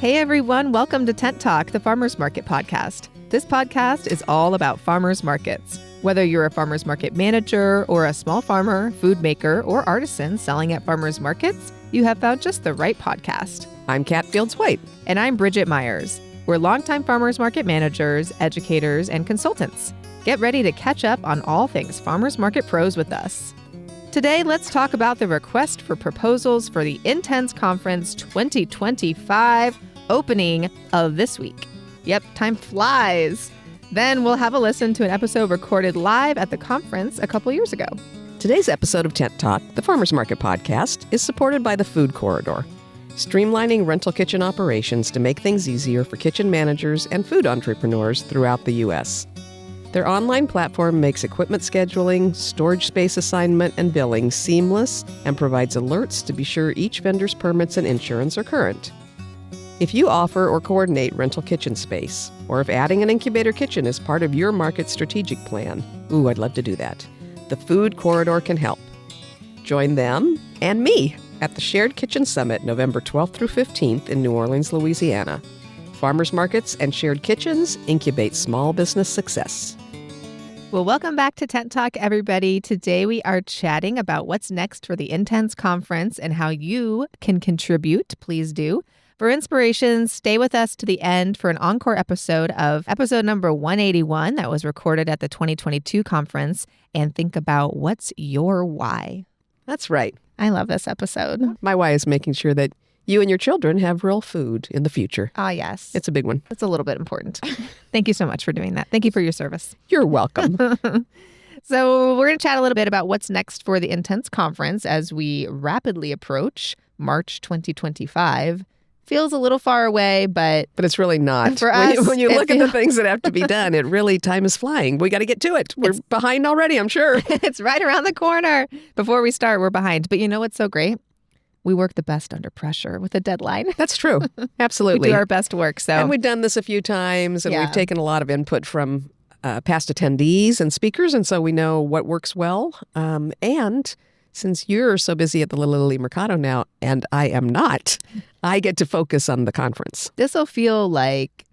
Hey everyone, welcome to Tent Talk, the Farmers Market podcast. This podcast is all about farmers markets. Whether you're a farmers market manager or a small farmer, food maker, or artisan selling at farmers markets, you have found just the right podcast. I'm Kat Fields-White. And I'm Bridget Myers. We're longtime farmers market managers, educators, and consultants. Get ready to catch up on all things farmers market pros with us. Today, let's talk about the request for proposals for the InTents Conference 2025 opening of this week. Yep, time flies. Then we'll have a listen to an episode recorded live at the conference a couple years ago. Today's episode of Tent Talk, the Farmers Market podcast, is supported by the Food Corridor, streamlining rental kitchen operations to make things easier for kitchen managers and food entrepreneurs throughout the U.S. Their online platform makes equipment scheduling, storage space assignment, and billing seamless and provides alerts to be sure each vendor's permits and insurance are current. If you offer or coordinate rental kitchen space, or if adding an incubator kitchen is part of your market strategic plan, I'd love to do that. The Food Corridor can help. Join them and me at the Shared Kitchen Summit November 12th through 15th in New Orleans, Louisiana. Farmers markets and shared kitchens incubate small business success. Well, welcome back to Tent Talk, everybody. Today we are chatting about what's next for the InTents Conference and how you can contribute. Please do. For inspiration, stay with us to the end for an encore episode of episode number 181 that was recorded at the 2022 conference, and think about what's your why. That's right. I love this episode. My why is making sure that you and your children have real food in the future. Ah, yes. It's a big one. It's a little bit important. Thank you so much for doing that. Thank you for your service. You're welcome. So we're going to chat a little bit about what's next for the InTents Conference as we rapidly approach March 2025. Feels a little far away, but it's really not. For us, when you look at the things that have to be done, time is flying. We got to get to it. We're behind already, I'm sure. It's right around the corner. Before we start, we're behind. But you know what's so great? We work the best under pressure with a deadline. That's true. Absolutely. We do our best work. And we've done this a few times, and we've taken a lot of input from past attendees and speakers, and so we know what works well. And since you're so busy at the Little Italy Mercado now, and I am not, I get to focus on the conference. This will feel like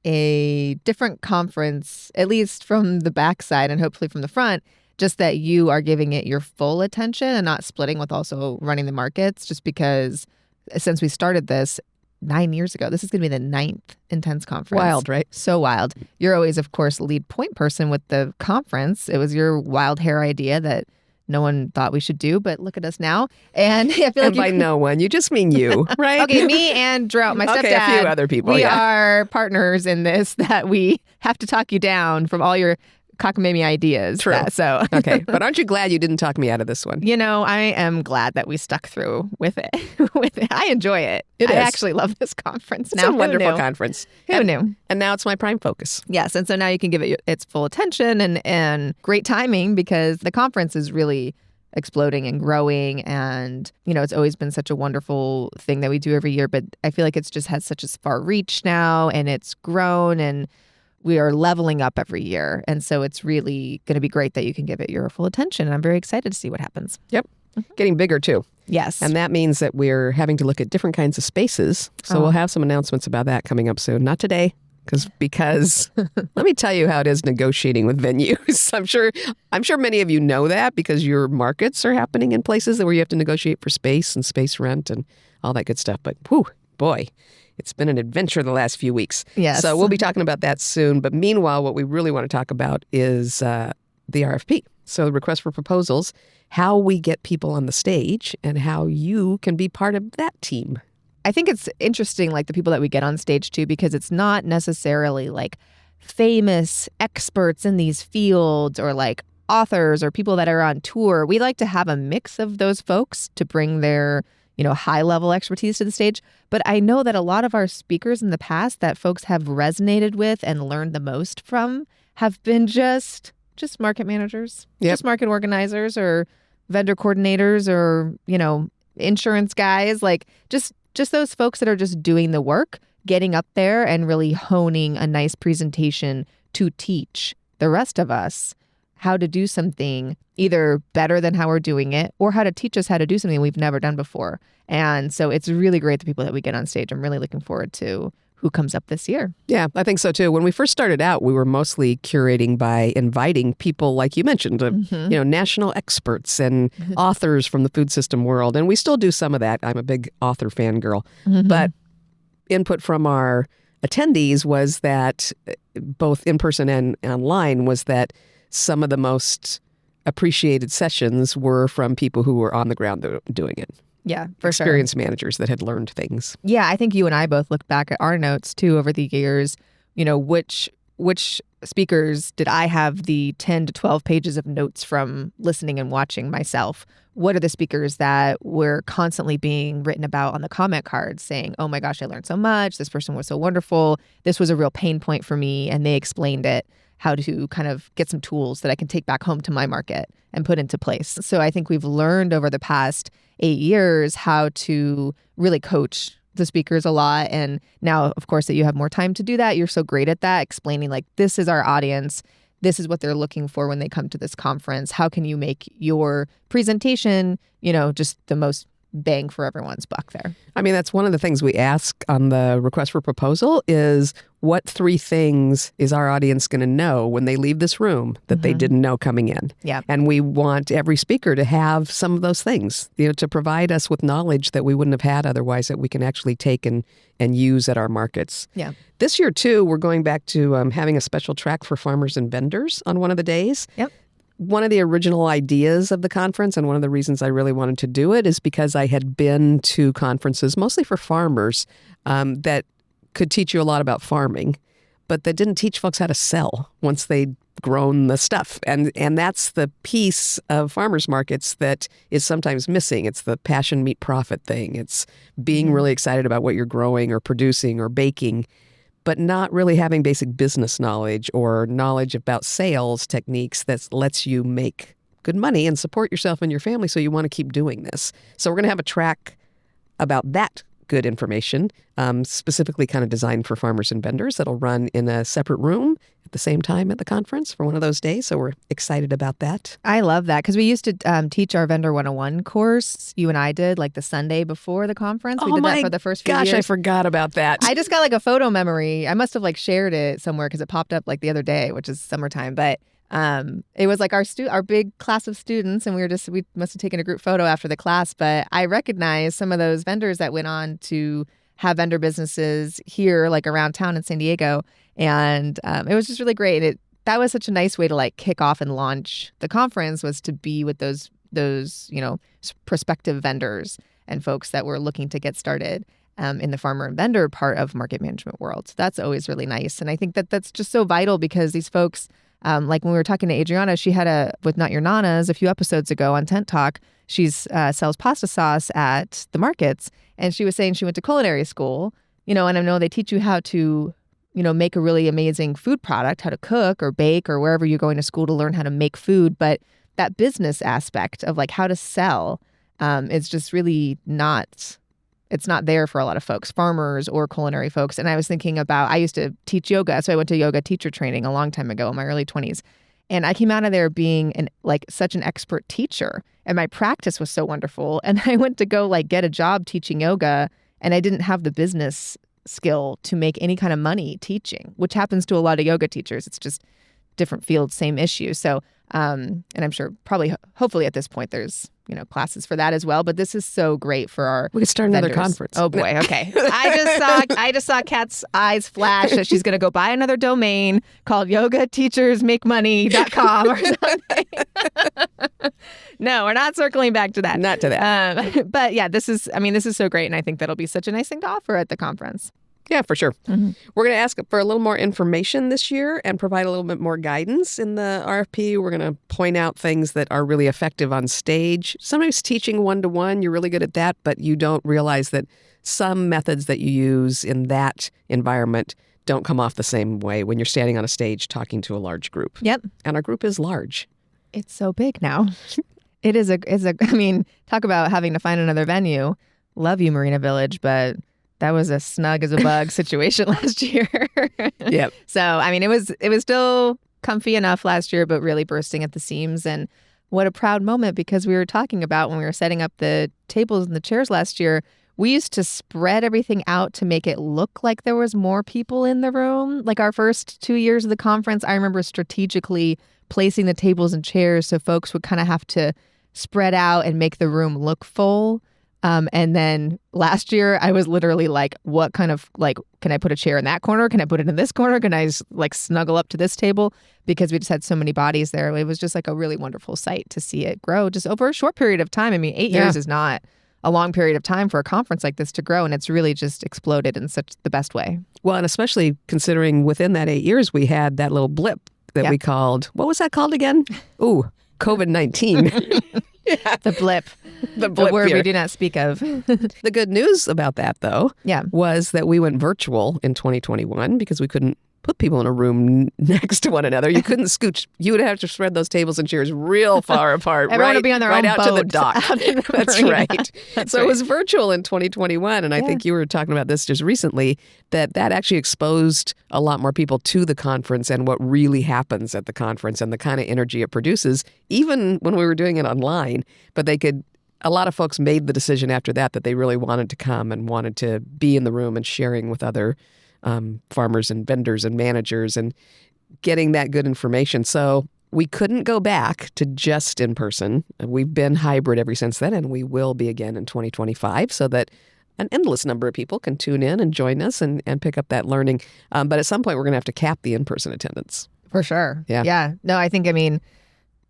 a different conference, at least from the backside and hopefully from the front, just that you are giving it your full attention and not splitting with also running the markets, just because since we started this 9 years ago, this is going to be the 9th InTents Conference. Wild, right? So wild. You're always, of course, lead point person with the conference. It was your wild hair idea that no one thought we should do, but look at us now. And I feel like by no one, you just mean you, right? Okay, me and Drew, my stepdad. Okay, a few other people. We are partners in this, that we have to talk you down from all your cockamamie ideas. True. Okay, but aren't you glad you didn't talk me out of this one? You know, I am glad that we stuck through with it. I enjoy it. I actually love this conference. It's a wonderful conference. Who knew? And now it's my prime focus. Yes, and so now you can give it its full attention and great timing, because the conference is really exploding and growing, and it's always been such a wonderful thing that we do every year, but I feel like it's just has such a far reach now, and it's grown, and we are leveling up every year. And so it's really going to be great that you can give it your full attention. And I'm very excited to see what happens. Yep. Getting bigger too. Yes. And that means that we're having to look at different kinds of spaces. So we'll have some announcements about that coming up soon. Not today, because let me tell you how it is negotiating with venues. I'm sure many of you know that, because your markets are happening in places where you have to negotiate for space and space rent and all that good stuff. But boy, it's been an adventure the last few weeks. Yes. So we'll be talking about that soon. But meanwhile, what we really want to talk about is the RFP. So the request for proposals, how we get people on the stage and how you can be part of that team. I think it's interesting, like the people that we get on stage too, because it's not necessarily like famous experts in these fields or like authors or people that are on tour. We like to have a mix of those folks to bring their high level expertise to the stage. But I know that a lot of our speakers in the past that folks have resonated with and learned the most from have been just market managers, just market organizers or vendor coordinators or, insurance guys, like just those folks that are just doing the work, getting up there and really honing a nice presentation to teach the rest of us how to do something either better than how we're doing it or how to teach us how to do something we've never done before. And so it's really great, the people that we get on stage. I'm really looking forward to who comes up this year. Yeah, I think so too. When we first started out, we were mostly curating by inviting people, like you mentioned, national experts and authors from the food system world. And we still do some of that. I'm a big author fangirl. But input from our attendees was that, both in person and online, was that some of the most appreciated sessions were from people who were on the ground doing it. Yeah, for sure. Experienced managers that had learned things. Yeah, I think you and I both looked back at our notes too over the years. Which speakers did I have the 10 to 12 pages of notes from listening and watching myself? What are the speakers that were constantly being written about on the comment cards saying, oh my gosh, I learned so much. This person was so wonderful. This was a real pain point for me. And they explained it, how to kind of get some tools that I can take back home to my market and put into place. So I think we've learned over the past 8 years how to really coach the speakers a lot. And now, of course, that you have more time to do that, you're so great at that, explaining like, this is our audience. This is what they're looking for when they come to this conference. How can you make your presentation, just the most bang for everyone's buck there? I mean, that's one of the things we ask on the request for proposal is, what 3 things is our audience going to know when they leave this room that they didn't know coming in? Yeah. And we want every speaker to have some of those things, to provide us with knowledge that we wouldn't have had otherwise, that we can actually take and use at our markets. Yeah. This year, too, we're going back to having a special track for farmers and vendors on one of the days. Yep. One of the original ideas of the conference, and one of the reasons I really wanted to do it, is because I had been to conferences, mostly for farmers, that could teach you a lot about farming, but that didn't teach folks how to sell once they'd grown the stuff. And that's the piece of farmers markets that is sometimes missing. It's the passion meet profit thing. It's being really excited about what you're growing or producing or baking, but not really having basic business knowledge or knowledge about sales techniques that lets you make good money and support yourself and your family, so you want to keep doing this. So we're going to have a track about that good information, specifically kind of designed for farmers and vendors, that'll run in a separate room at the same time at the conference for one of those days. So we're excited about that. I love that, because we used to teach our Vendor 101 course. You and I did like the Sunday before the conference. We did that for the first few years. Gosh, I forgot about that. I just got like a photo memory. I must have like shared it somewhere because it popped up like the other day, which is summertime. But it was like our big class of students, and we must have taken a group photo after the class. But I recognized some of those vendors that went on to have vendor businesses here, like around town in San Diego. And it was just really great. And that was such a nice way to like kick off and launch the conference, was to be with those prospective vendors and folks that were looking to get started in the farmer and vendor part of market management world. So that's always really nice. And I think that that's just so vital, because these folks, like when we were talking to Adriana, she had with Not Your Nanas a few episodes ago on Tent Talk, she's sells pasta sauce at the markets. And she was saying she went to culinary school, and I know they teach you how to, make a really amazing food product, how to cook or bake or wherever you're going to school to learn how to make food. But that business aspect of like how to sell is just really it's not there for a lot of folks, farmers or culinary folks. And I was thinking about, I used to teach yoga. So I went to yoga teacher training a long time ago in my early 20s. And I came out of there being such an expert teacher. And my practice was so wonderful. And I went to go get a job teaching yoga, and I didn't have the business skill to make any kind of money teaching, which happens to a lot of yoga teachers. It's just different fields, same issue. So, and I'm sure hopefully at this point there's, classes for that as well. But this is so great for our We could start another vendors. conference. Oh boy. Okay. I just saw Kat's eyes flash that she's going to go buy another domain called yogateachersmakemoney.com or something. No, we're not circling back to that. Not to that. But yeah, this is so great. And I think that'll be such a nice thing to offer at the conference. Yeah, for sure. Mm-hmm. We're going to ask for a little more information this year and provide a little bit more guidance in the RFP. We're going to point out things that are really effective on stage. Sometimes teaching one-to-one, you're really good at that, but you don't realize that some methods that you use in that environment don't come off the same way when you're standing on a stage talking to a large group. Yep. And our group is large. It's so big now. It is talk about having to find another venue. Love you, Marina Village, but that was a snug as a bug situation last year. Yep. So, it was still comfy enough last year, but really bursting at the seams. And what a proud moment, because we were talking about when we were setting up the tables and the chairs last year, we used to spread everything out to make it look like there was more people in the room. Like our first 2 years of the conference, I remember strategically placing the tables and chairs so folks would kind of have to spread out and make the room look full. And then last year, I was literally like, what kind of, like, can I put a chair in that corner? Can I put it in this corner? Can I like snuggle up to this table? Because we just had so many bodies there. It was just like a really wonderful sight to see it grow just over a short period of time. I mean, 8 years is not a long period of time for a conference like this to grow. And it's really just exploded in such the best way. Well, and especially considering within that 8 years, we had that little blip that we called, what was that called again? Ooh, COVID-19. The blip. The word we do not speak of. The good news about that, though, was that we went virtual in 2021 because we couldn't put people in a room next to one another. You couldn't scooch. You would have to spread those tables and chairs real far apart. Everyone would be on their own out boat to the dock. That's right. So it was virtual in 2021. And I think you were talking about this just recently, that actually exposed a lot more people to the conference and what really happens at the conference and the kind of energy it produces, even when we were doing it online. But a lot of folks made the decision after that they really wanted to come and wanted to be in the room and sharing with other farmers and vendors and managers and getting that good information. So we couldn't go back to just in person. We've been hybrid ever since then, and we will be again in 2025 so that an endless number of people can tune in and join us and pick up that learning. But at some point, we're going to have to cap the in-person attendance. For sure. Yeah. No, I mean,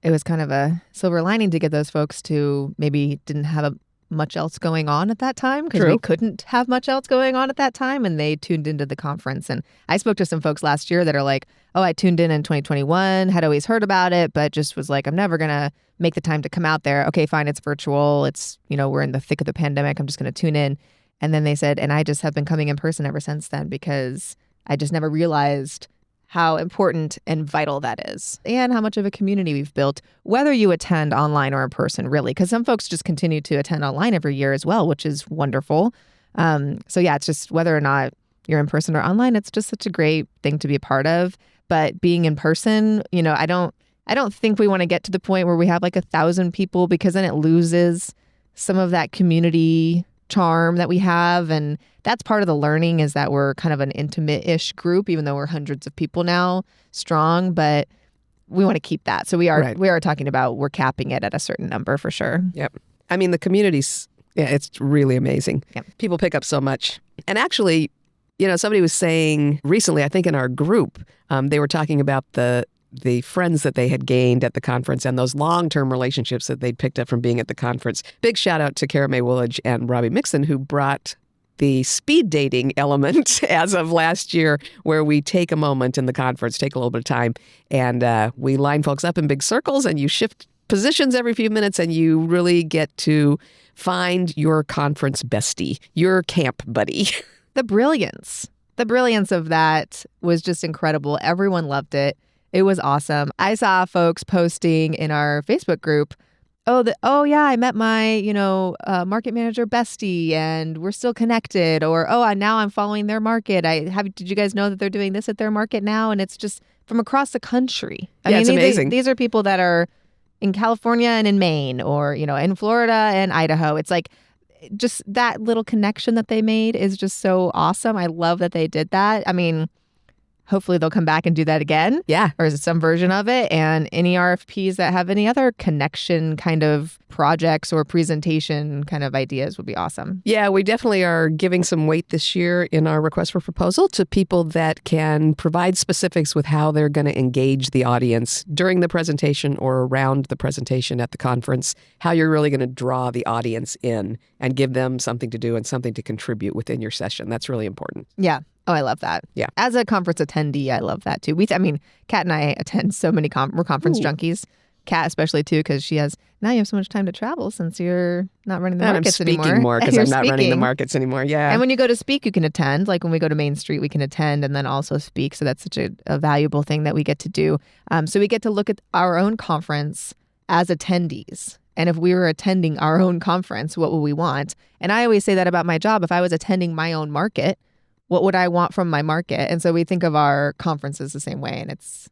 it was kind of a silver lining to get those folks to maybe didn't have much else going on at that time because we couldn't have much else going on at that time, and they tuned into the conference. And I spoke to some folks last year that are like, oh, I tuned in 2021, had always heard about it, but just was like, I'm never going to make the time to come out there. Okay, fine, it's virtual. It's, we're in the thick of the pandemic. I'm just going to tune in. And then they said, and I just have been coming in person ever since then because I just never realized how important and vital that is and how much of a community we've built, whether you attend online or in person, really, because some folks just continue to attend online every year as well, which is wonderful. So yeah, it's just whether or not you're in person or online, it's just such a great thing to be a part of. But being in person, I don't think we want to get to the point where we have like 1,000 people, because then it loses some of that community charm that we have. And that's part of the learning, is that we're kind of an intimate-ish group, even though we're hundreds of people now strong, but we want to keep that. So we are talking about, we're capping it at a certain number for sure. Yep. I mean, the community's, it's really amazing. Yep. People pick up so much. And actually, somebody was saying recently, I think in our group, they were talking about the friends that they had gained at the conference and those long-term relationships that they'd picked up from being at the conference. Big shout out to Kara Mae Woolidge and Robbie Mixon, who brought the speed dating element as of last year, where we take a moment in the conference, take a little bit of time, and we line folks up in big circles, and you shift positions every few minutes, and you really get to find your conference bestie, your camp buddy. The brilliance of that was just incredible. Everyone loved it. It was awesome. I saw folks posting in our Facebook group, oh yeah, I met my, market manager bestie and we're still connected. Or, now I'm following their market. Did you guys know that they're doing this at their market now? And it's just from across the country. I mean, it's amazing. These are people that are in California and in Maine, or, in Florida and Idaho. It's like, just that little connection that they made is just so awesome. I love that they did that. I mean, hopefully they'll come back and do that again. Yeah. Or is it some version of it? And any RFPs that have any other connection kind of projects or presentation kind of ideas would be awesome. Yeah, we definitely are giving some weight this year in our request for proposal to people that can provide specifics with how they're going to engage the audience during the presentation or around the presentation at the conference, how you're really going to draw the audience in and give them something to do and something to contribute within your session. That's really important. Yeah. Oh, I love that. Yeah. As a conference attendee, I love that too. Kat and I attend so many we're conference junkies. Kat especially too, because now you have so much time to travel since you're not running the markets anymore. I'm speaking more because I'm not running the markets anymore. Yeah. And when you go to speak, you can attend. Like when we go to Main Street, we can attend and then also speak. So that's such a valuable thing that we get to do. So we get to look at our own conference as attendees. And if we were attending our own conference, what would we want? And I always say that about my job. If I was attending my own market, what would I want from my market? And so we think of our conferences the same way. And it's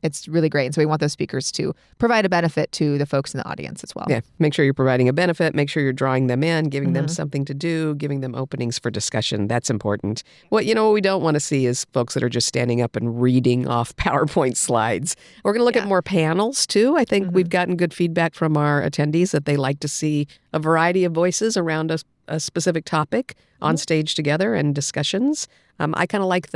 It's really great. And so we want those speakers to provide a benefit to the folks in the audience as well. Yeah, make sure you're providing a benefit, make sure you're drawing them in, giving them something to do, giving them openings for discussion. That's important. What we don't want to see is folks that are just standing up and reading off PowerPoint slides. We're going to look at more panels too. I think we've gotten good feedback from our attendees that they like to see a variety of voices around a specific topic on stage together and discussions. I kind of like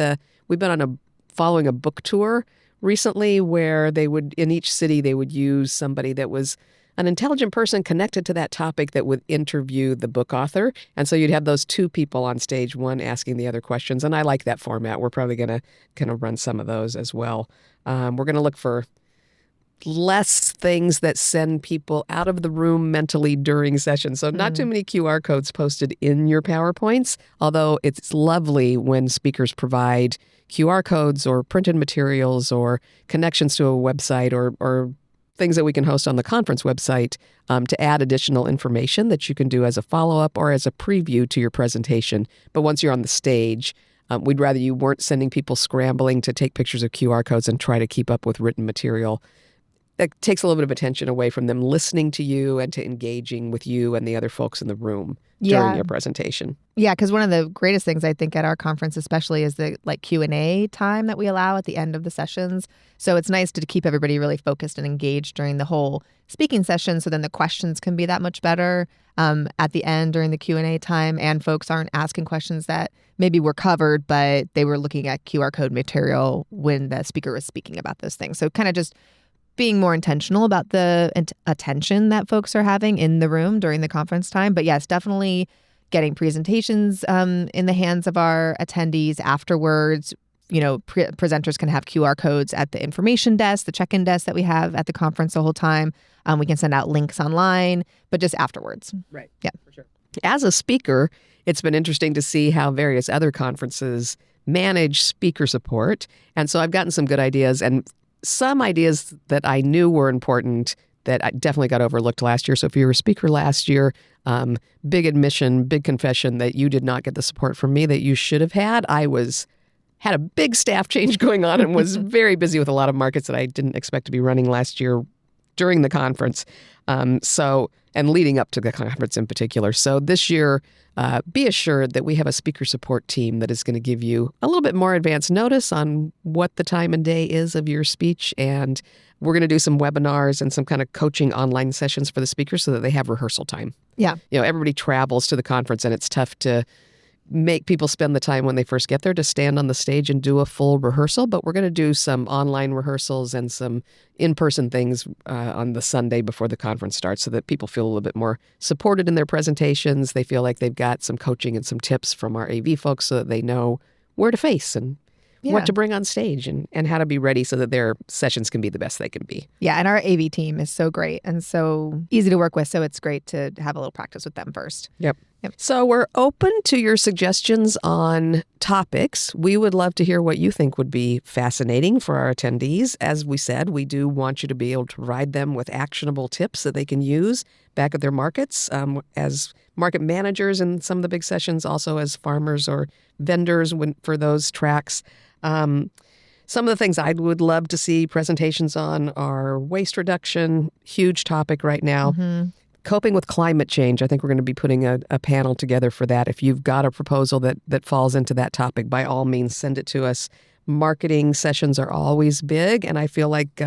we've been following a book tour recently where in each city, they would use somebody that was an intelligent person connected to that topic that would interview the book author. And so you'd have those two people on stage, one asking the other questions. And I like that format. We're probably going to kind of run some of those as well. We're going to look for less things that send people out of the room mentally during sessions. So not too many QR codes posted in your PowerPoints, although it's lovely when speakers provide QR codes or printed materials or connections to a website or things that we can host on the conference website to add additional information that you can do as a follow-up or as a preview to your presentation. But once you're on the stage, we'd rather you weren't sending people scrambling to take pictures of QR codes and try to keep up with written material. That takes a little bit of attention away from them listening to you and to engaging with you and the other folks in the room during your presentation. Yeah, because one of the greatest things I think at our conference especially is the Q&A time that we allow at the end of the sessions. So it's nice to keep everybody really focused and engaged during the whole speaking session, so then the questions can be that much better at the end during the Q&A time, and folks aren't asking questions that maybe were covered, but they were looking at QR code material when the speaker was speaking about those things. So kind of just being more intentional about the attention that folks are having in the room during the conference time. But yes, definitely getting presentations in the hands of our attendees afterwards. Presenters can have QR codes at the information desk, the check-in desk that we have at the conference the whole time. We can send out links online, but just afterwards. Right. Yeah. For sure. As a speaker, it's been interesting to see how various other conferences manage speaker support. And so I've gotten some good ideas, and some ideas that I knew were important that I definitely got overlooked last year. So if you were a speaker last year, big admission, big confession that you did not get the support from me that you should have had. I had a big staff change going on and was very busy with a lot of markets that I didn't expect to be running last year during the conference. And leading up to the conference in particular. So this year, be assured that we have a speaker support team that is going to give you a little bit more advance notice on what the time and day is of your speech. And we're going to do some webinars and some kind of coaching online sessions for the speakers so that they have rehearsal time. Yeah. Everybody travels to the conference, and it's tough to make people spend the time when they first get there to stand on the stage and do a full rehearsal. But we're going to do some online rehearsals and some in-person things on the Sunday before the conference starts so that people feel a little bit more supported in their presentations. They feel like they've got some coaching and some tips from our AV folks so that they know where to face and what to bring on stage and how to be ready so that their sessions can be the best they can be. Yeah, and our AV team is so great and so easy to work with, so it's great to have a little practice with them first. Yep. So we're open to your suggestions on topics. We would love to hear what you think would be fascinating for our attendees. As we said, we do want you to be able to provide them with actionable tips that they can use back at their markets as market managers in some of the big sessions, also as farmers or vendors for those tracks. Some of the things I would love to see presentations on are waste reduction, huge topic right now. Mm-hmm. Coping with climate change. I think we're going to be putting a panel together for that. If you've got a proposal that falls into that topic, by all means, send it to us. Marketing sessions are always big, and I feel like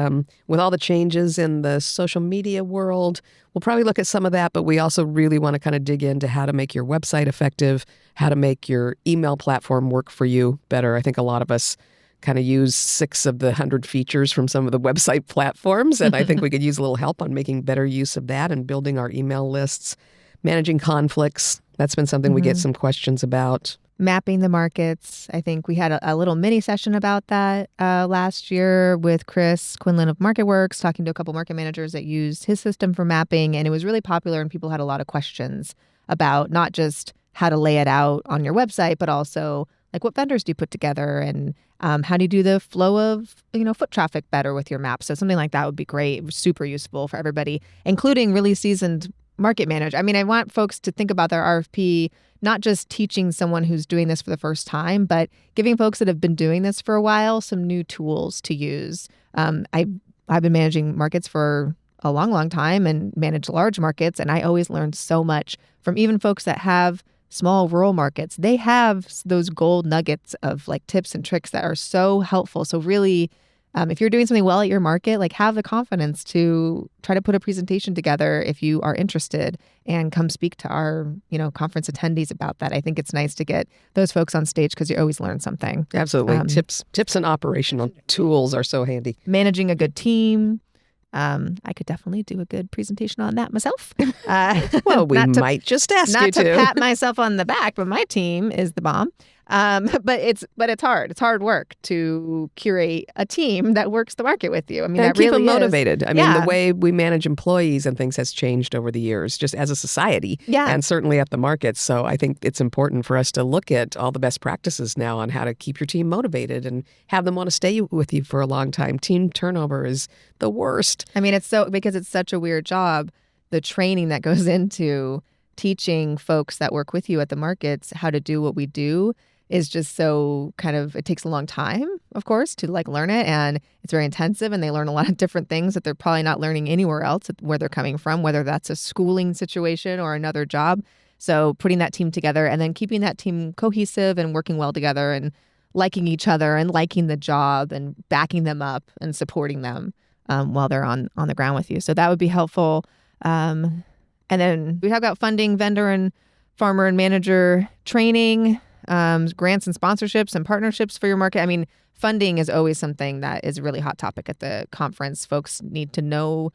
with all the changes in the social media world, we'll probably look at some of that, but we also really want to kind of dig into how to make your website effective, how to make your email platform work for you better. I think a lot of us kind of use 6 of the 100 features from some of the website platforms, and I think we could use a little help on making better use of that and building our email lists, managing conflicts. That's been something we get some questions about. Mapping the markets. I think we had a little mini session about that last year with Chris Quinlan of MarketWorks, talking to a couple market managers that used his system for mapping, and it was really popular, and people had a lot of questions about not just how to lay it out on your website, but also like what vendors do you put together, and how do you do the flow of foot traffic better with your map? So something like that would be great, super useful for everybody, including really seasoned market manager. I mean, I want folks to think about their RFP, not just teaching someone who's doing this for the first time, but giving folks that have been doing this for a while some new tools to use. I've been managing markets for a long, long time and manage large markets, and I always learned so much from even folks that have small rural markets. They have those gold nuggets of like tips and tricks that are so helpful. So really, if you're doing something well at your market, like have the confidence to try to put a presentation together if you are interested and come speak to our, conference attendees about that. I think it's nice to get those folks on stage because you always learn something. Absolutely. Tips and operational tools are so handy. Managing a good team. I could definitely do a good presentation on that myself. Well, we might just ask you to. Not to pat myself on the back, but my team is the bomb. But it's hard. It's hard work to curate a team that works the market with you. I mean, and that keep really them motivated. is. I mean, the way we manage employees and things has changed over the years, just as a society, and certainly at the markets. So I think it's important for us to look at all the best practices now on how to keep your team motivated and have them want to stay with you for a long time. Team turnover is the worst. I mean, because it's such a weird job, the training that goes into teaching folks that work with you at the markets how to do what we do is just so it takes a long time, of course, to learn it. And it's very intensive and they learn a lot of different things that they're probably not learning anywhere else where they're coming from, whether that's a schooling situation or another job. So putting that team together and then keeping that team cohesive and working well together and liking each other and liking the job and backing them up and supporting them while they're on the ground with you. So that would be helpful. And then we talk about funding, vendor and farmer and manager training, grants and sponsorships and partnerships for your market. I mean, funding is always something that is a really hot topic at the conference. Folks need to know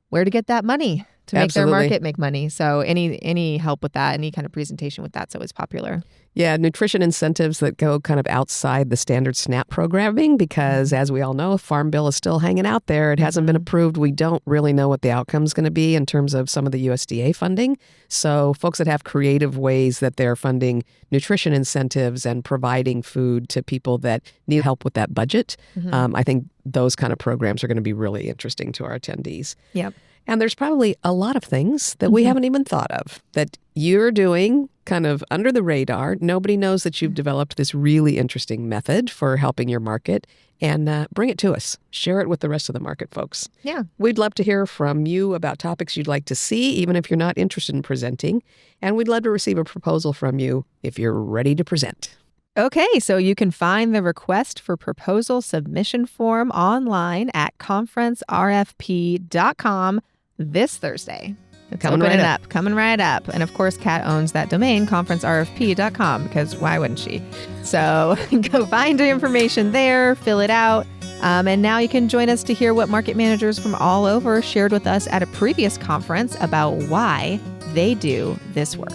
where to get that money to make their market make money. So any help with that, any kind of presentation with that's always popular. Yeah, nutrition incentives that go kind of outside the standard SNAP programming because, as we all know, Farm Bill is still hanging out there. It hasn't been approved. We don't really know what the outcome is going to be in terms of some of the USDA funding. So folks that have creative ways that they're funding nutrition incentives and providing food to people that need help with that budget, I think those kind of programs are going to be really interesting to our attendees. Yep. And there's probably a lot of things that we haven't even thought of that you're doing kind of under the radar. Nobody knows that you've developed this really interesting method for helping your market. And bring it to us. Share it with the rest of the market folks. Yeah. We'd love to hear from you about topics you'd like to see, even if you're not interested in presenting. And we'd love to receive a proposal from you if you're ready to present. Okay, so you can find the request for proposal submission form online at conferencerfp.com this Thursday. It's coming right up. And of course, Kat owns that domain, conferencerfp.com, because why wouldn't she? So go find the information there, fill it out. And now you can join us to hear what market managers from all over shared with us at a previous conference about why they do this work.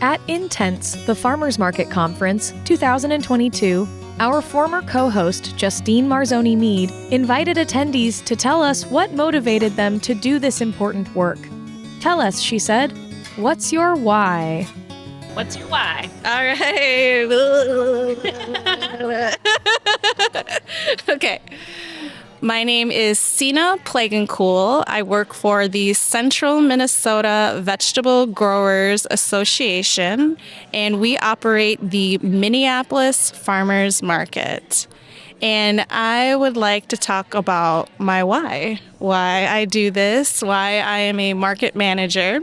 At InTents, the Farmers Market Conference 2022, our former co-host, Justine Marzoni-Mead, invited attendees to tell us what motivated them to do this important work. Tell us, she said, what's your why? What's your why? All right. Okay. My name is Sina Plagencool. I work for the Central Minnesota Vegetable Growers Association, and we operate the Minneapolis Farmers Market. And I would like to talk about my why I do this, why I am a market manager.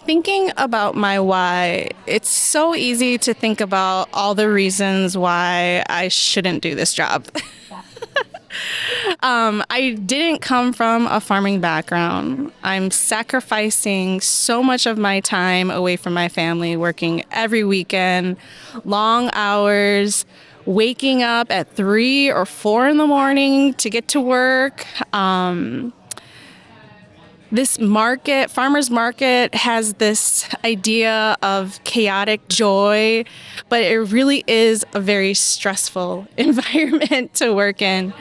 Thinking about my why, it's so easy to think about all the reasons why I shouldn't do this job. I didn't come from a farming background. I'm sacrificing so much of my time away from my family, working every weekend, long hours, waking up at 3 or 4 in the morning to get to work. This market, farmers market, has this idea of chaotic joy, but it really is a very stressful environment to work in.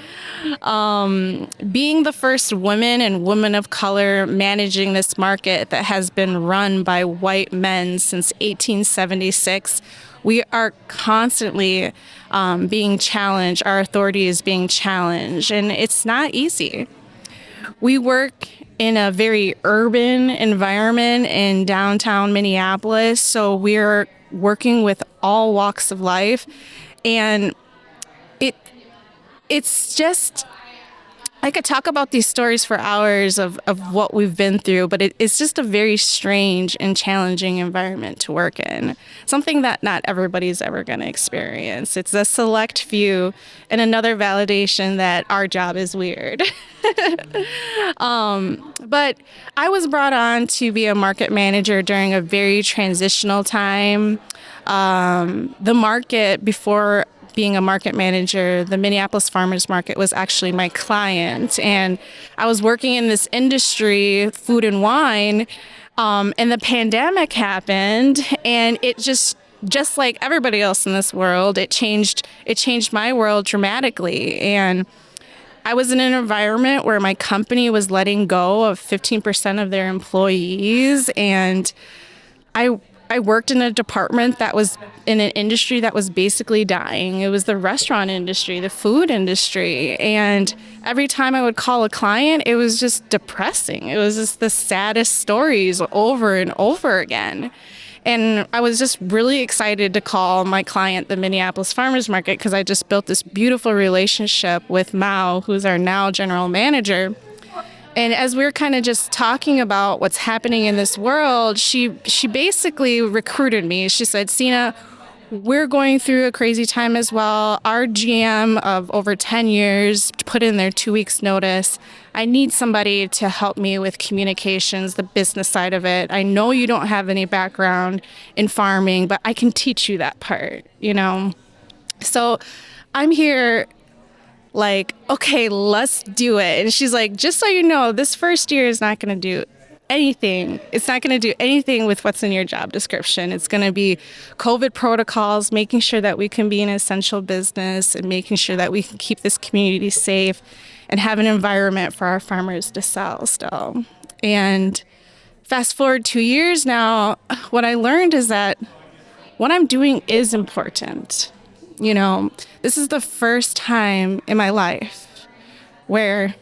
Being the first woman and woman of color managing this market that has been run by white men since 1876, we are constantly being challenged. Our authority is being challenged, and it's not easy. We work in a very urban environment in downtown Minneapolis, so we're working with all walks of life, and it's just, I could talk about these stories for hours of what we've been through, but it's just a very strange and challenging environment to work in. Something that not everybody's ever going to experience. It's a select few, and another validation that our job is weird. But I was brought on to be a market manager during a very transitional time. The market before being a market manager, the Minneapolis Farmers Market was actually my client. And I was working in this industry, food and wine, and the pandemic happened, and it just like everybody else in this world, it changed my world dramatically. And I was in an environment where my company was letting go of 15% of their employees, and I worked in a department that was in an industry that was basically dying. It was the restaurant industry, the food industry. And every time I would call a client, it was just depressing. It was just the saddest stories over and over again. And I was just really excited to call my client, the Minneapolis Farmers Market, because I just built this beautiful relationship with Mao, who's our now general manager. And as we were kind of just talking about what's happening in this world, she basically recruited me. She said, Sina, we're going through a crazy time as well. Our GM of over 10 years put in their 2 weeks notice. I need somebody to help me with communications, the business side of it. I know you don't have any background in farming, but I can teach you that part, you know? So I'm here like, okay, let's do it. And she's like, just so you know, this first year is not going to do anything. It's not going to do anything with what's in your job description. It's going to be COVID protocols, making sure that we can be an essential business and making sure that we can keep this community safe and have an environment for our farmers to sell still. And fast forward 2 years now, what I learned is that what I'm doing is important. You know, this is the first time in my life where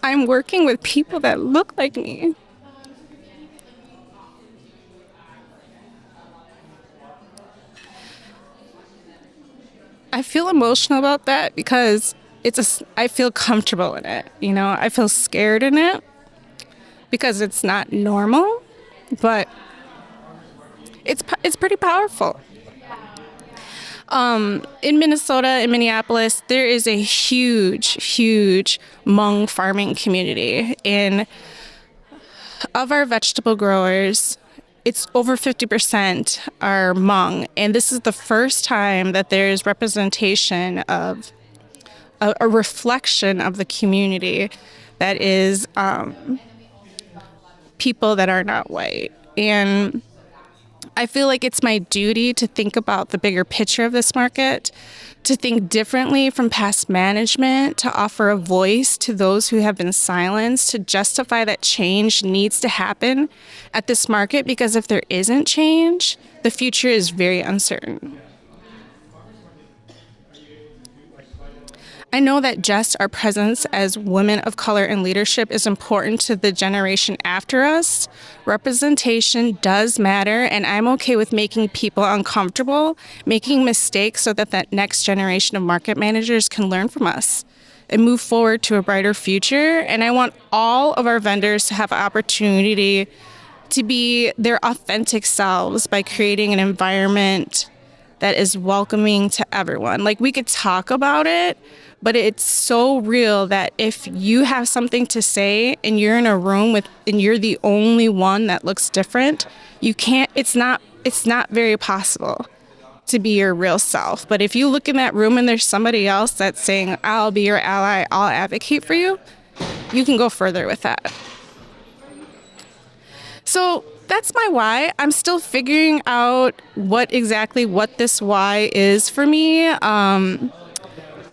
I'm working with people that look like me. I feel emotional about that because I feel comfortable in it. You know, I feel scared in it because it's not normal. But it's pretty powerful. In Minnesota, in Minneapolis, there is a huge Hmong farming community. And of our vegetable growers, it's over 50% are Hmong. And this is the first time that there's representation of a reflection of the community that is people that are not white. And I feel like it's my duty to think about the bigger picture of this market, to think differently from past management, to offer a voice to those who have been silenced, to justify that change needs to happen at this market, because if there isn't change, the future is very uncertain. I know that just our presence as women of color in leadership is important to the generation after us. Representation does matter, and I'm okay with making people uncomfortable, making mistakes so that that next generation of market managers can learn from us and move forward to a brighter future. And I want all of our vendors to have an opportunity to be their authentic selves by creating an environment that is welcoming to everyone. Like, we could talk about it, but it's so real that if you have something to say and you're in a room and you're the only one that looks different, it's not very possible to be your real self. But if you look in that room and there's somebody else that's saying, I'll be your ally, I'll advocate for you, you can go further with that. So that's my why. I'm still figuring out what this why is for me.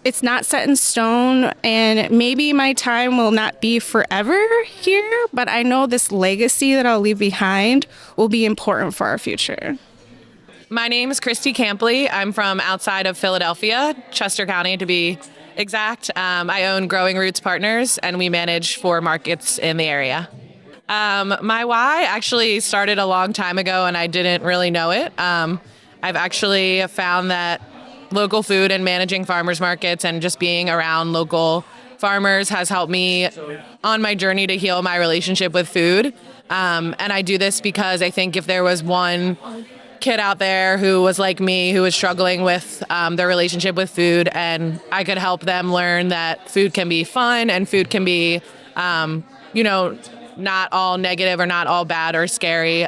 It's not set in stone, and maybe my time will not be forever here, but I know this legacy that I'll leave behind will be important for our future. My name is Christy Campley. I'm from outside of Philadelphia, Chester County to be exact. I own Growing Roots Partners, and we manage 4 markets in the area. My why actually started a long time ago, and I didn't really know it. I've actually found that local food and managing farmers markets and just being around local farmers has helped me on my journey to heal my relationship with food. And I do this because I think if there was one kid out there who was like me, who was struggling with their relationship with food, and I could help them learn that food can be fun and food can be, not all negative or not all bad or scary.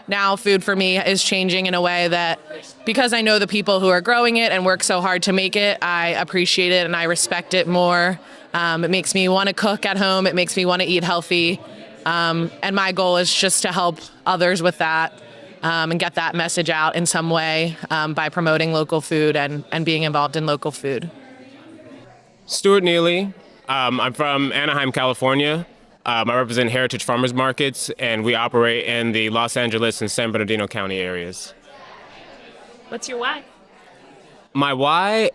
Now food for me is changing in a way that because I know the people who are growing it and work so hard to make it, I appreciate it and I respect it more. It makes me want to cook at home. It makes me want to eat healthy. And my goal is just to help others with that. And get that message out in some way by promoting local food and being involved in local food. Stuart Neely. I'm from Anaheim, California. I represent Heritage Farmers Markets, and we operate in the Los Angeles and San Bernardino County areas. What's your why? My why?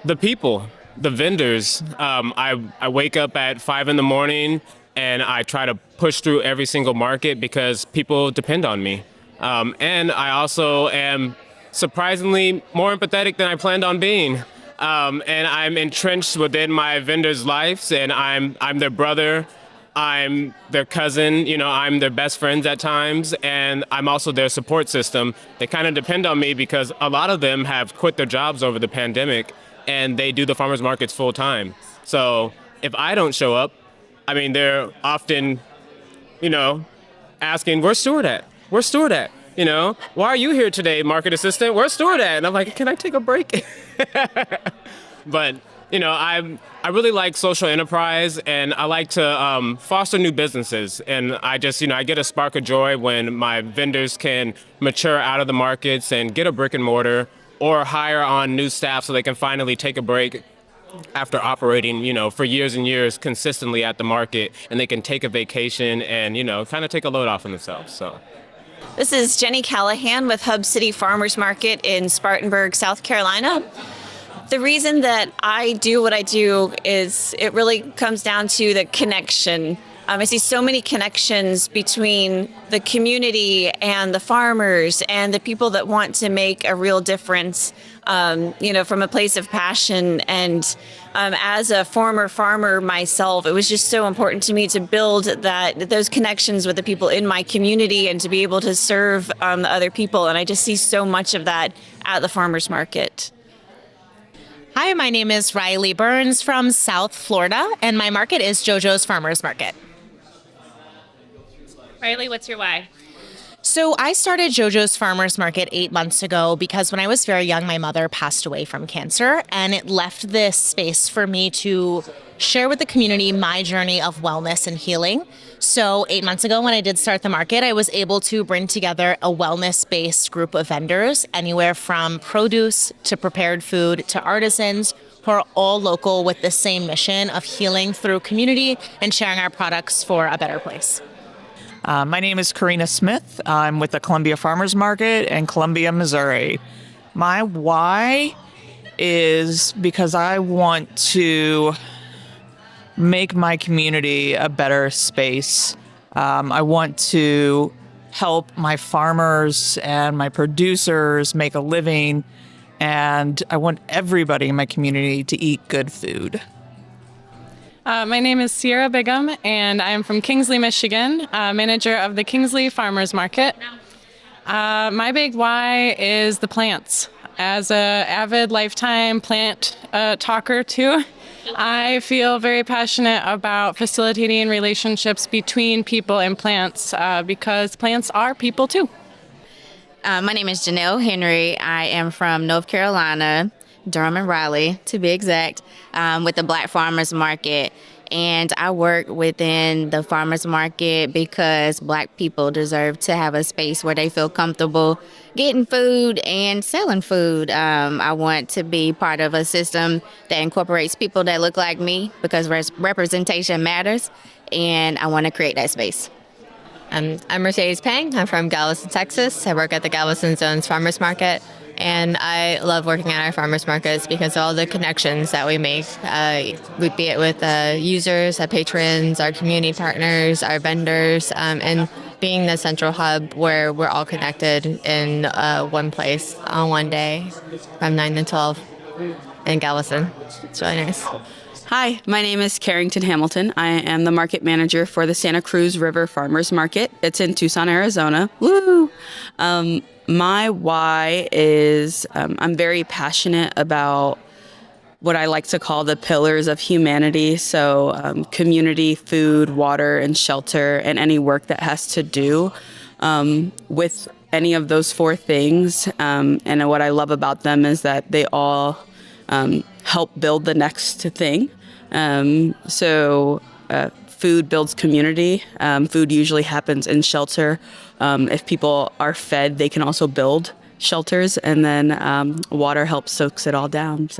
The people, the vendors. I wake up at 5 in the morning and I try to push through every single market because people depend on me. And I also am surprisingly more empathetic than I planned on being. And I'm entrenched within my vendors' lives, and I'm their brother, I'm their cousin, I'm their best friends at times, and I'm also their support system. They kind of depend on me because a lot of them have quit their jobs over the pandemic, and they do the farmers markets full time. So if I don't show up, they're often, asking, where's Stuart at? Where's Stuart at? Why are you here today, market assistant? Where's Stuart at? And I'm like, can I take a break? But, I really like social enterprise, and I like to foster new businesses. And I just, I get a spark of joy when my vendors can mature out of the markets and get a brick and mortar or hire on new staff so they can finally take a break after operating, for years and years consistently at the market, and they can take a vacation and, kind of take a load off of themselves. So. This is Jenny Callahan with Hub City Farmers Market in Spartanburg, South Carolina. The reason that I do what I do is it really comes down to the connection. I see so many connections between the community and the farmers and the people that want to make a real difference, from a place of passion. And as a former farmer myself, it was just so important to me to build those connections with the people in my community and to be able to serve the other people. And I just see so much of that at the farmers market. Hi, my name is Riley Burns from South Florida, and my market is JoJo's Farmers Market. Riley, what's your why? So I started JoJo's Farmers Market 8 months ago because when I was very young, my mother passed away from cancer, and it left this space for me to share with the community my journey of wellness and healing. So 8 months ago, when I did start the market, I was able to bring together a wellness-based group of vendors, anywhere from produce to prepared food to artisans, who are all local with the same mission of healing through community and sharing our products for a better place. My name is Karina Smith. I'm with the Columbia Farmers Market in Columbia, Missouri. My why is because I want to make my community a better space. I want to help my farmers and my producers make a living, and I want everybody in my community to eat good food. My name is Sierra Bigham, and I am from Kingsley, Michigan, manager of the Kingsley Farmers Market. My big why is the plants. As an avid lifetime plant talker too, I feel very passionate about facilitating relationships between people and plants because plants are people too. My name is Janelle Henry. I am from North Carolina, Durham and Raleigh, to be exact, with the Black Farmers Market. And I work within the farmers market because Black people deserve to have a space where they feel comfortable getting food and selling food. I want to be part of a system that incorporates people that look like me because representation matters, and I want to create that space. I'm Mercedes Pang. I'm from Galveston, Texas. I work at the Galveston Zone's Farmers Market. And I love working at our farmers markets because of all the connections that we make, be it with users, patrons, our community partners, our vendors, and being the central hub where we're all connected in one place on one day from 9 to 12 in Galveston. It's really nice. Hi, my name is Carrington Hamilton. I am the market manager for the Santa Cruz River Farmers Market. It's in Tucson, Arizona. Woo! My why is I'm very passionate about what I like to call the pillars of humanity. So community, food, water, and shelter, and any work that has to do with any of those four things. And what I love about them is that they all help build the next thing. Food builds community. Food usually happens in shelter. If people are fed, they can also build shelters, and then water helps soaks it all down,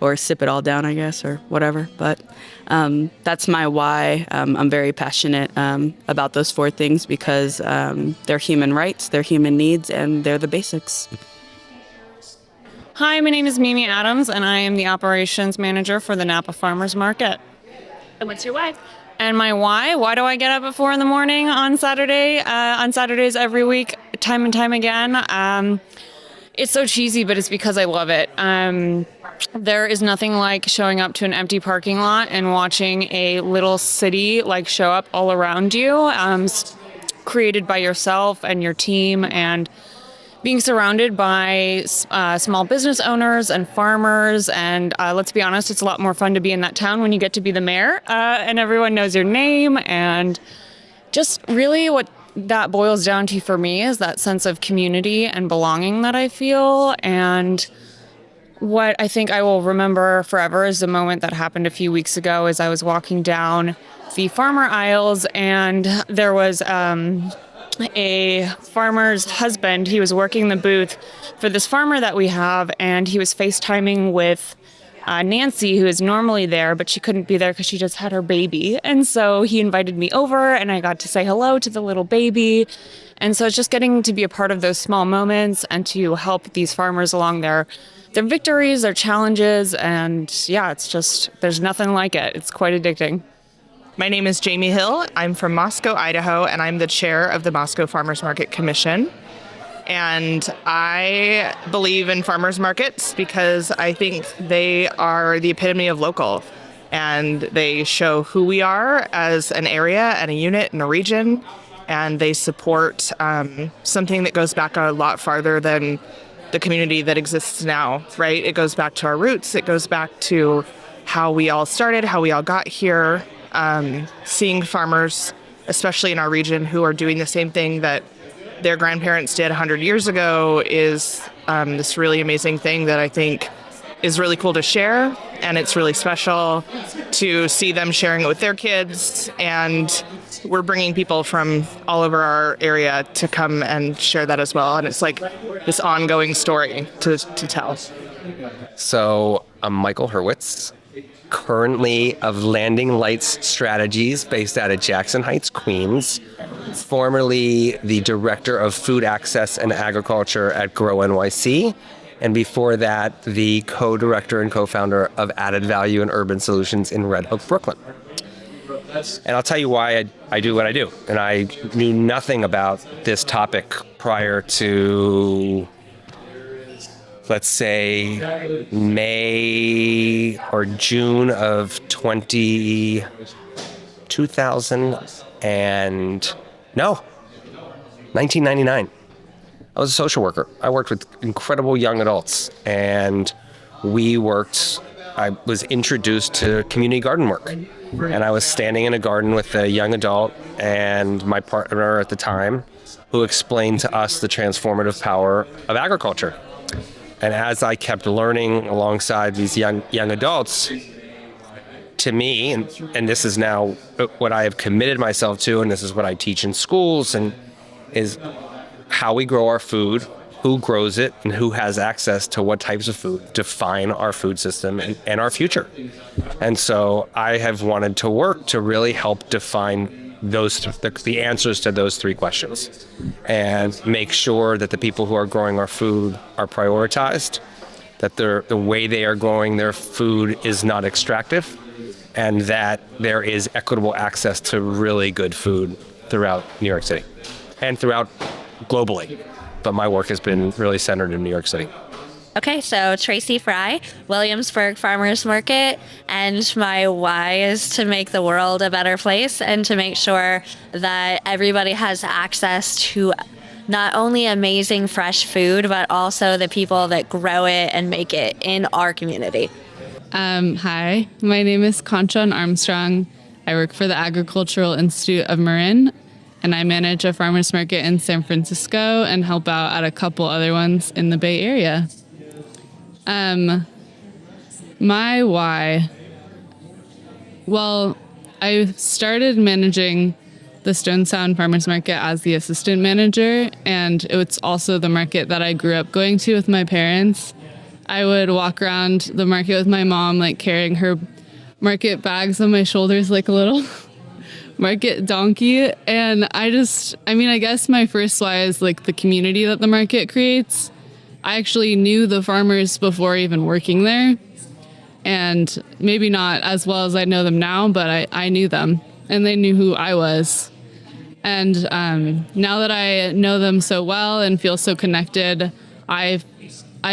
or sip it all down, I guess, or whatever. But that's my why. I'm very passionate about those four things because they're human rights, they're human needs, and they're the basics. Hi, my name is Mimi Adams, and I am the operations manager for the Napa Farmers Market. And what's your why? And my why do I get up at 4 a.m. on Saturday? On Saturdays every week, time and time again. It's so cheesy, but it's because I love it. There is nothing like showing up to an empty parking lot and watching a little city show up all around you, created by yourself and your team, and being surrounded by small business owners and farmers. And let's be honest, it's a lot more fun to be in that town when you get to be the mayor and everyone knows your name. And just really what that boils down to for me is that sense of community and belonging that I feel. And what I think I will remember forever is the moment that happened a few weeks ago as I was walking down the farmer aisles, and there was a farmer's husband. He was working the booth for this farmer that we have, and he was FaceTiming with Nancy, who is normally there, but she couldn't be there because she just had her baby. And so he invited me over, and I got to say hello to the little baby. And so it's just getting to be a part of those small moments and to help these farmers along their victories, their challenges. And yeah, it's just, there's nothing like it. It's quite addicting. My name is Jamie Hill. I'm from Moscow, Idaho, and I'm the chair of the Moscow Farmers Market Commission. And I believe in farmers markets because I think they are the epitome of local. And they show who we are as an area and a unit and a region. And they support something that goes back a lot farther than the community that exists now, right? It goes back to our roots. It goes back to how we all started, how we all got here. Seeing farmers, especially in our region, who are doing the same thing that their grandparents did 100 years ago is this really amazing thing that I think is really cool to share. And it's really special to see them sharing it with their kids. And we're bringing people from all over our area to come and share that as well. And it's like this ongoing story to tell. So I'm Michael Hurwitz, currently of Landing Lights Strategies based out of Jackson Heights, Queens, formerly the Director of Food Access and Agriculture at Grow NYC, and before that, the co-director and co-founder of Added Value and Urban Solutions in Red Hook, Brooklyn. And I'll tell you why I do what I do. And I knew nothing about this topic prior to, let's say, May or June of 1999. I was a social worker. I worked with incredible young adults, and I was introduced to community garden work. And I was standing in a garden with a young adult and my partner at the time, who explained to us the transformative power of agriculture. And as I kept learning alongside these young adults, to me, and this is now what I have committed myself to, and this is what I teach in schools, and is how we grow our food, who grows it, and who has access to what types of food define our food system and our future. And so I have wanted to work to really help define the answers to those three questions, and make sure that the people who are growing our food are prioritized, that the way they are growing their food is not extractive, and that there is equitable access to really good food throughout New York City and throughout globally. But my work has been really centered in New York City. Okay, so Tracy Fry, Williamsburg Farmers Market, and my why is to make the world a better place and to make sure that everybody has access to not only amazing fresh food, but also the people that grow it and make it in our community. Hi, my name is Concha Armstrong. I work for the Agricultural Institute of Marin, and I manage a farmers market in San Francisco and help out at a couple other ones in the Bay Area. My why. Well, I started managing the Stone Sound Farmers Market as the assistant manager, and it's also the market that I grew up going to with my parents. I would walk around the market with my mom, like carrying her market bags on my shoulders like a little market donkey. And I guess my first why is like the community that the market creates. I actually knew the farmers before even working there, and maybe not as well as I know them now, but I knew them and they knew who I was. And now that I know them so well and feel so connected, I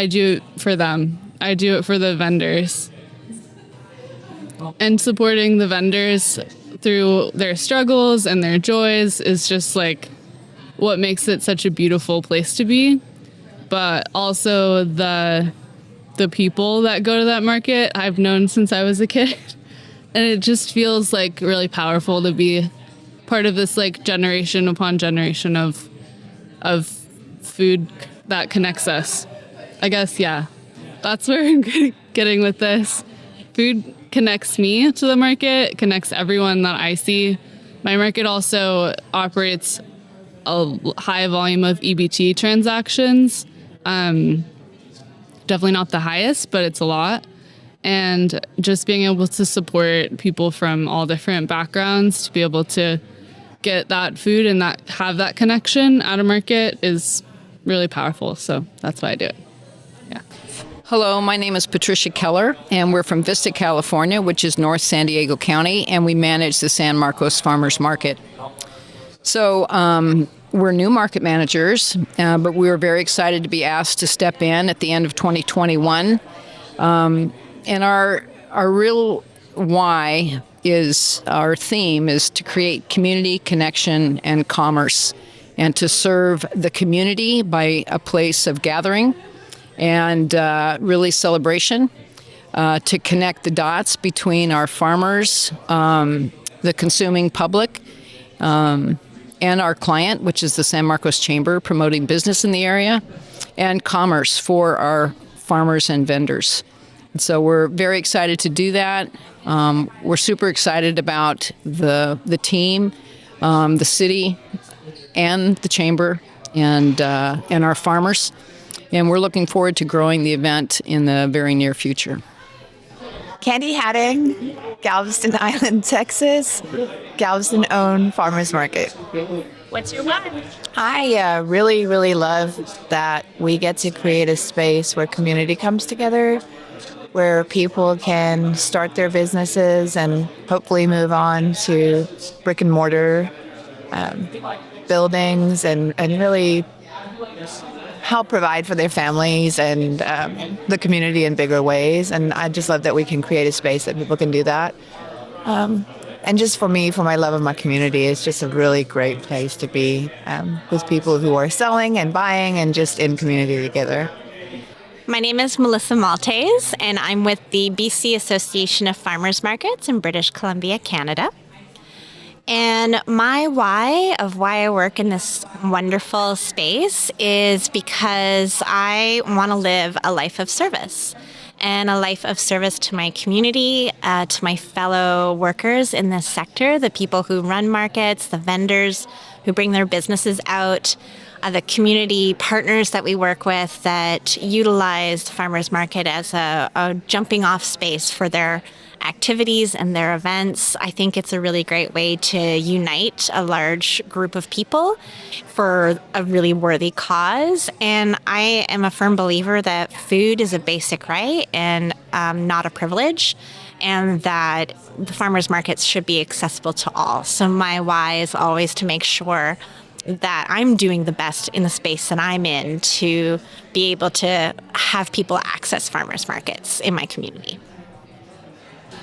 do it for them. I do it for the vendors. And supporting the vendors through their struggles and their joys is just like what makes it such a beautiful place to be. But also the people that go to that market I've known since I was a kid. And it just feels like really powerful to be part of this like generation upon generation of food that connects us. I guess, yeah, that's where I'm getting with this. Food connects me to the market, connects everyone that I see. My market also operates a high volume of EBT transactions. Definitely not the highest, but it's a lot. And just being able to support people from all different backgrounds to be able to get that food and have that connection at a market is really powerful. So that's why I do it. Yeah. Hello, my name is Patricia Keller, and we're from Vista, California, which is North San Diego County, and we manage the San Marcos Farmers Market. So we're new market managers, but we were very excited to be asked to step in at the end of 2021. And our real why is, our theme is to create community, connection, and commerce, and to serve the community by a place of gathering and really celebration, to connect the dots between our farmers, the consuming public, and our client, which is the San Marcos Chamber, promoting business in the area, and commerce for our farmers and vendors. And so we're very excited to do that. We're super excited about the team, the city, and the chamber, and our farmers. And we're looking forward to growing the event in the very near future. Candy Hatting, Galveston Island, Texas, Galveston-owned farmers market. What's your why? I really, really love that we get to create a space where community comes together, where people can start their businesses and hopefully move on to brick and mortar buildings and really help provide for their families and the community in bigger ways. And I just love that we can create a space that people can do that. And just for me, for my love of my community, it's just a really great place to be with people who are selling and buying and just in community together. My name is Melissa Maltese, and I'm with the BC Association of Farmers Markets in British Columbia, Canada. And my why of why I work in this wonderful space is because I want to live a life of service, and a life of service to my community, to my fellow workers in this sector, the people who run markets, the vendors who bring their businesses out, the community partners that we work with that utilize the farmers market as a jumping off space for their activities and their events. I think it's a really great way to unite a large group of people for a really worthy cause. And I am a firm believer that food is a basic right and not a privilege, and that the farmers markets should be accessible to all. So my why is always to make sure that I'm doing the best in the space that I'm in to be able to have people access farmers markets in my community.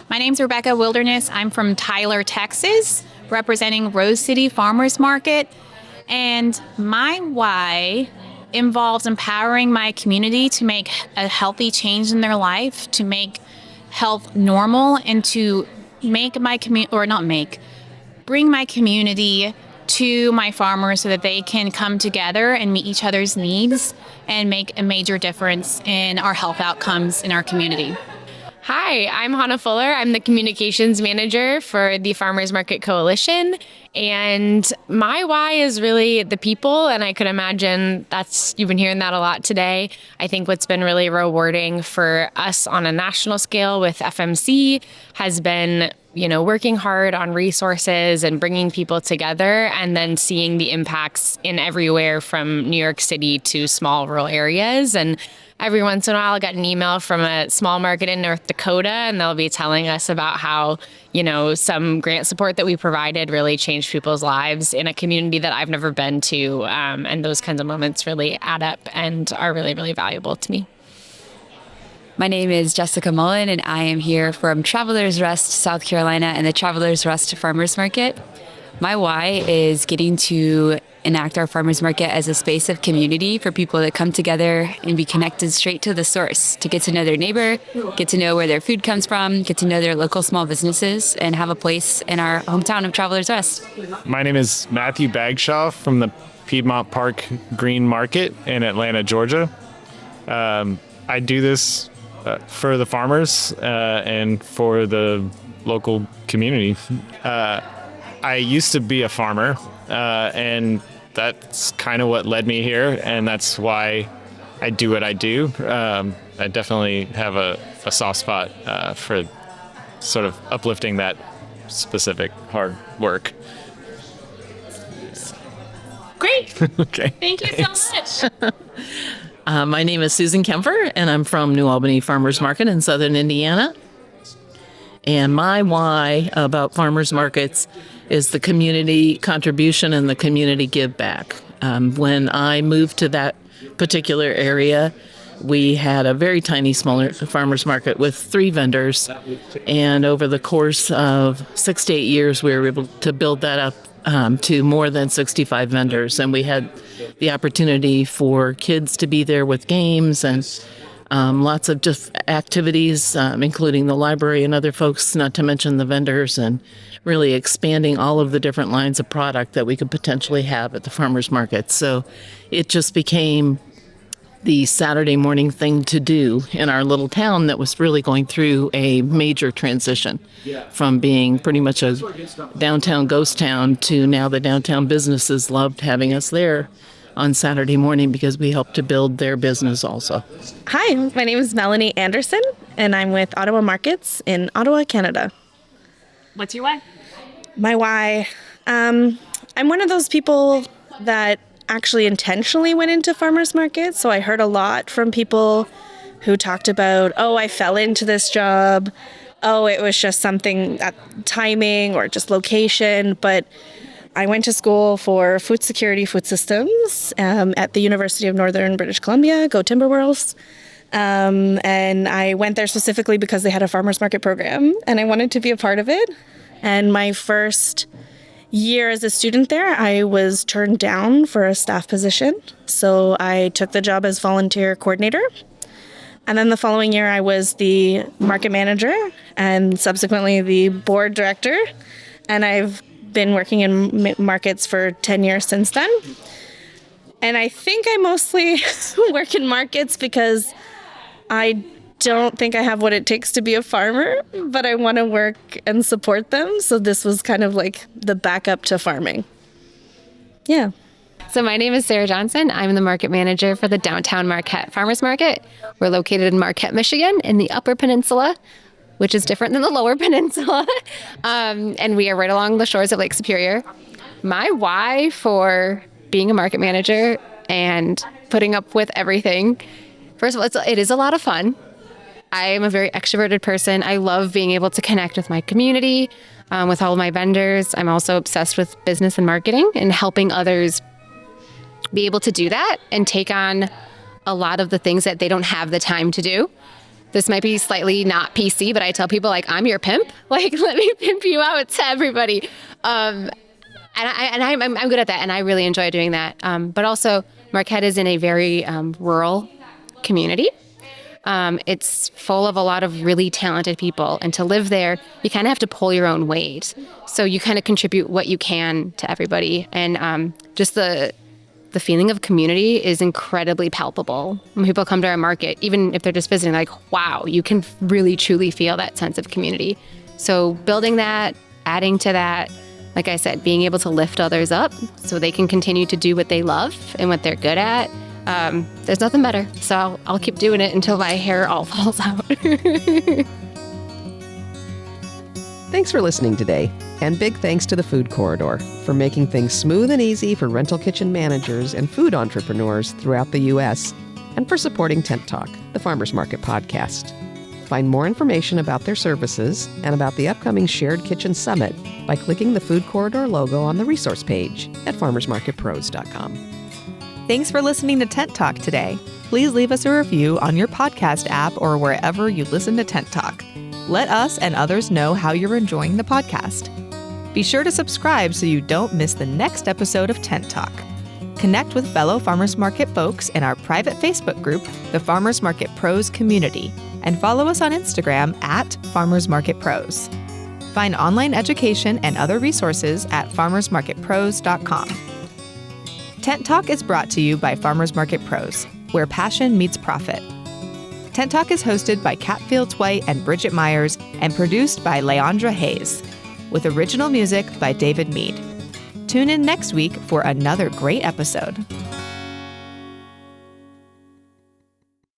My name's Rebecca Wilderness. I'm from Tyler, Texas, representing Rose City Farmers Market. And my why involves empowering my community to make a healthy change in their life, to make health normal, and to make my bring my community to my farmers so that they can come together and meet each other's needs and make a major difference in our health outcomes in our community. Hi, I'm Hannah Fuller. I'm the communications manager for the Farmers Market Coalition. And my why is really the people. And I could imagine you've been hearing that a lot today. I think what's been really rewarding for us on a national scale with FMC has been, working hard on resources and bringing people together, and then seeing the impacts in everywhere from New York City to small rural areas. And every once in a while, I got an email from a small market in North Dakota, and they'll be telling us about how, some grant support that we provided really changed people's lives in a community that I've never been to. And those kinds of moments really add up and are really, really valuable to me. My name is Jessica Mullen, and I am here from Travelers Rest, South Carolina, and the Travelers Rest Farmers Market. My why is getting to enact our farmers market as a space of community for people to come together and be connected straight to the source, to get to know their neighbor, get to know where their food comes from, get to know their local small businesses, and have a place in our hometown of Travelers Rest. My name is Matthew Bagshaw from the Piedmont Park Green Market in Atlanta, Georgia. I do this for the farmers and for the local community. I used to be a farmer, and that's kind of what led me here, and that's why I do what I do. I definitely have a soft spot for sort of uplifting that specific hard work. Great. Okay. Thank you so much. My name is Susan Kemper, and I'm from New Albany Farmers Market in southern Indiana. And my why about farmers markets is the community contribution and the community give back. When I moved to that particular area, we had a very tiny, smaller farmers market with 3 vendors. And over the course of 6 to 8 years, we were able to build that up to more than 65 vendors. And we had the opportunity for kids to be there with games and lots of just activities, including the library and other folks, not to mention the vendors, and really expanding all of the different lines of product that we could potentially have at the farmers market. So it just became the Saturday morning thing to do in our little town that was really going through a major transition from being pretty much a downtown ghost town to now the downtown businesses loved having us there on Saturday morning because we helped to build their business also. Hi, my name is Melanie Anderson, and I'm with Ottawa Markets in Ottawa, Canada. What's your why? My why? I'm one of those people that actually intentionally went into farmers markets. So I heard a lot from people who talked about, oh, I fell into this job. Oh, it was just something at timing or just location. But I went to school for food security, food systems at the University of Northern British Columbia, go Timberwolves. And I went there specifically because they had a farmers market program and I wanted to be a part of it. And my first year as a student there, I was turned down for a staff position. So I took the job as volunteer coordinator. And then the following year, I was the market manager and subsequently the board director. And I've been working in markets for 10 years since then. And I think I mostly work in markets because I don't think I have what it takes to be a farmer, but I want to work and support them. So this was kind of like the backup to farming. Yeah. So my name is Sarah Johnson. I'm the market manager for the Downtown Marquette Farmers Market. We're located in Marquette, Michigan in the Upper Peninsula, which is different than the Lower Peninsula. And we are right along the shores of Lake Superior. My why for being a market manager and putting up with everything, first of all, it is a lot of fun. I am a very extroverted person. I love being able to connect with my community, with all of my vendors. I'm also obsessed with business and marketing and helping others be able to do that and take on a lot of the things that they don't have the time to do. This might be slightly not PC, but I tell people, like, I'm your pimp. Like, let me pimp you out to everybody. I'm good at that, and I really enjoy doing that. But also, Marquette is in a very rural community. It's full of a lot of really talented people, and to live there, you kind of have to pull your own weight. So you kind of contribute what you can to everybody, and just the feeling of community is incredibly palpable when people come to our market. Even if they're just visiting, like, wow, you can really truly feel that sense of community. So building that, adding to that, like I said, being able to lift others up so they can continue to do what they love and what they're good at. There's nothing better. So I'll keep doing it until my hair all falls out. Thanks for listening today. And big thanks to the Food Corridor for making things smooth and easy for rental kitchen managers and food entrepreneurs throughout the U.S. and for supporting Tent Talk, the Farmers Market podcast. Find more information about their services and about the upcoming Shared Kitchen Summit by clicking the Food Corridor logo on the resource page at farmersmarketpros.com. Thanks for listening to Tent Talk today. Please leave us a review on your podcast app or wherever you listen to Tent Talk. Let us and others know how you're enjoying the podcast. Be sure to subscribe so you don't miss the next episode of Tent Talk. Connect with fellow Farmers Market folks in our private Facebook group, the Farmers Market Pros Community, and follow us on Instagram at Farmers Market Pros. Find online education and other resources at farmersmarketpros.com. Tent Talk is brought to you by Farmers Market Pros, where passion meets profit. Tent Talk is hosted by Kat Fields-White and Bridget Myers and produced by Leandra Hayes, with original music by David Mead. Tune in next week for another great episode.